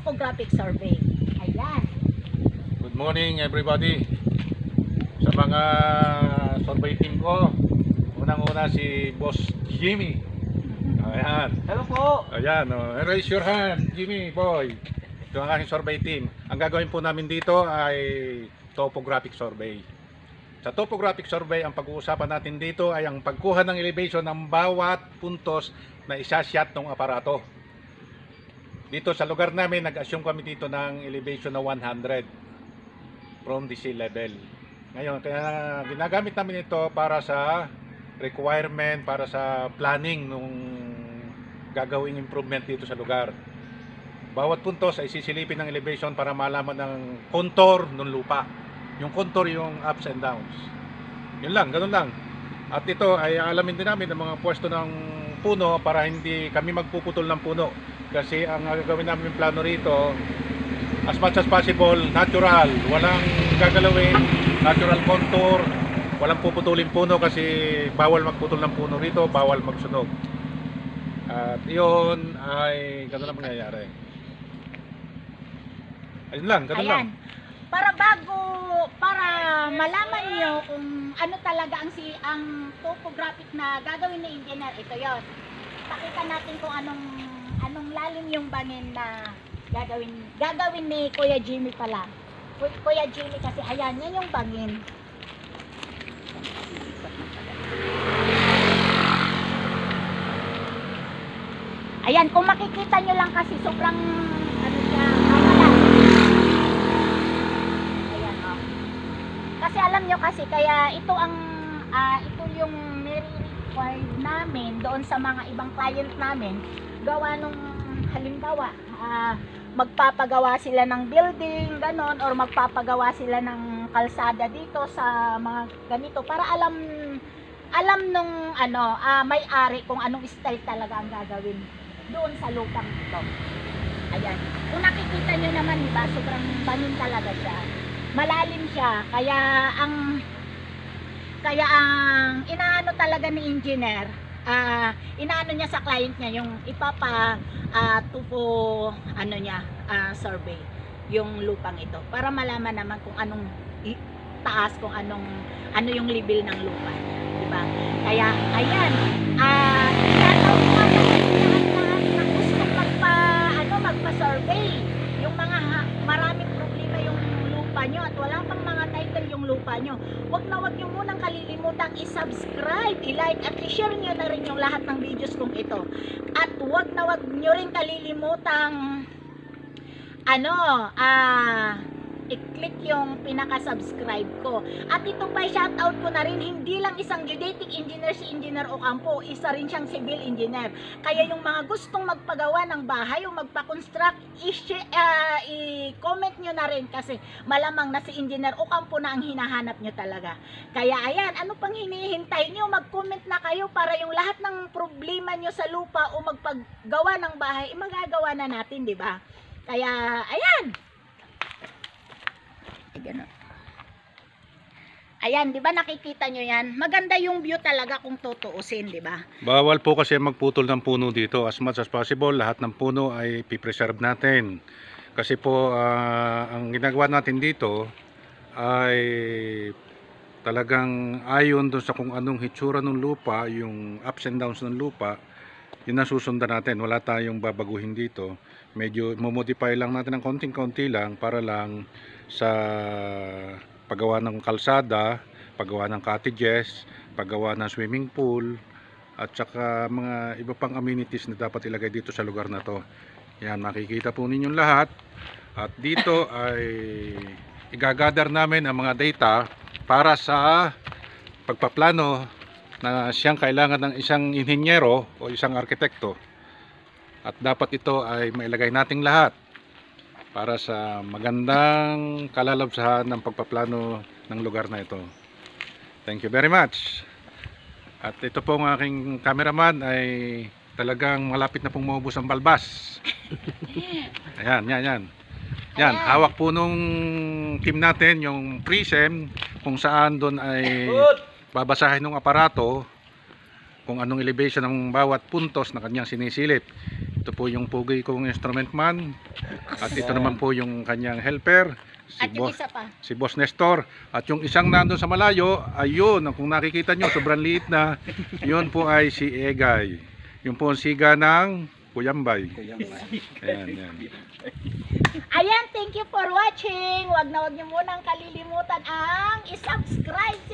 topographic survey. Ayan. Good morning everybody. Sa mga survey team ko, unang-una si Boss Jimmy. Ayan. Hello po. Ayan, raise your hand, Jimmy boy. Ito ang aking survey team. Ang gagawin po namin dito ay topographic survey. Sa topographic survey, ang pag-uusapan natin dito ay ang pagkuha ng elevation ng bawat puntos na isasyat ng aparato. Dito sa lugar namin, nag-assume kami dito ng elevation na 100 from the sea level. Ngayon, kaya ginagamit namin ito para sa requirement, para sa planning nung gagawing improvement dito sa lugar. Bawat puntos ay sisilipin ng elevation para malaman ng contour ng lupa. Yung contour, yung ups and downs. Yun lang, ganun lang. At ito ay alamin din namin ng mga pwesto ng puno para hindi kami magpuputol ng puno. Kasi ang gagawin namin plano rito, as much as possible, natural. Walang gagalawin, natural contour. Walang puputulin puno kasi bawal magputol ng puno rito, bawal magsunog. At yun ay ganun lang mangyayari. Ayun lang, ganun lang. Para malaman nyo kung ano talaga ang topographic na gagawin ni engineer, ito yon. Pakita natin kung anong lalim yung bangin na gagawin ni Kuya Jimmy pala. Kuya Jimmy kasi ayan, yan yung bangin. Ayan, kung makikita nyo lang kasi sobrang siya, malas. Ayan, oh. Kasi alam nyo kasi, kaya ito yung nire-require namin doon sa mga ibang client namin, gawa nung halimbawa, magpapagawa sila ng building, ganon, or magpapagawa sila ng kalsada dito sa mga ganito, para alam nung may-ari kung anong style talaga ang gagawin doon sa lupang ito. Ayan. Kung nakikita nyo naman, diba, sobrang bangin talaga siya. Malalim siya. Kaya ang inaano talaga ni engineer, inaano niya sa client niya, yung tupo survey yung lupang ito para malaman naman kung anong taas, kung ano yung level ng lupa, di ba? Kaya ayan, shoutout ko nga lahat na gustong magpa-survey, yung mga maraming problema yung lupa nyo at wala pang mga title yung lupa nyo, wag nyo munang kalilimutang i-subscribe, i-like at i-share nyo na rin yung lahat ng videos kong ito. At wag nyo rin kalilimutang i-click yung pinaka-subscribe ko. At ito pa, shoutout ko na rin, hindi lang isang geodetic engineer si Engineer Ocampo, isa rin siyang civil engineer. Kaya yung mga gustong magpagawa ng bahay o magpa-construct, i-comment nyo na rin kasi malamang na si Engineer Ocampo na ang hinahanap nyo talaga. Kaya ayan, ano pang hinihintay nyo? Mag-comment na kayo para yung lahat ng problema nyo sa lupa o magpagawa ng bahay, magagawa na natin, di ba? Kaya ayan. Ayan, di ba nakikita nyo yan? Maganda yung view talaga kung tutuusin, di ba? Bawal po kasi magputol ng puno dito. As much as possible, lahat ng puno ay pipreserve natin. Kasi po, ang ginagawa natin dito ay talagang ayon doon sa kung anong hitsura ng lupa, yung ups and downs ng lupa, yun ang susundan natin. Wala tayong babaguhin dito. Medyo modify lang natin ng konting-konti lang para lang sa paggawa ng kalsada, paggawa ng cottages, paggawa ng swimming pool, at saka mga iba pang amenities na dapat ilagay dito sa lugar na to. Yan, makikita po ninyong lahat. At dito ay igagather namin ang mga data para sa pagpaplano na siyang kailangan ng isang inhinyero o isang arkitekto. At dapat ito ay mailagay nating lahat para sa magandang kalalabsahan ng pagpaplano ng lugar na ito. Thank you very much. At ito po ang aking cameraman ay talagang malapit na pong maubos ang balbas. Ayan, yan. Yan, hawak po nung team natin yung prism kung saan doon ay babasahin ng aparato kung anong elevation ng bawat puntos na kanyang sinisilip. Ito po yung pugi kong instrument man. At ito naman po yung kanyang helper, At yung isa pa. si Boss Nestor. At yung isang nandun sa malayo, ayun, kung nakikita nyo, sobrang liit na. Yun po ay si Egay. Yun po ang siga ng Kuyambay. Ayan, yan. Ayan, thank you for watching. Huwag na huwag niyo munang kalilimutan ang i-subscribe si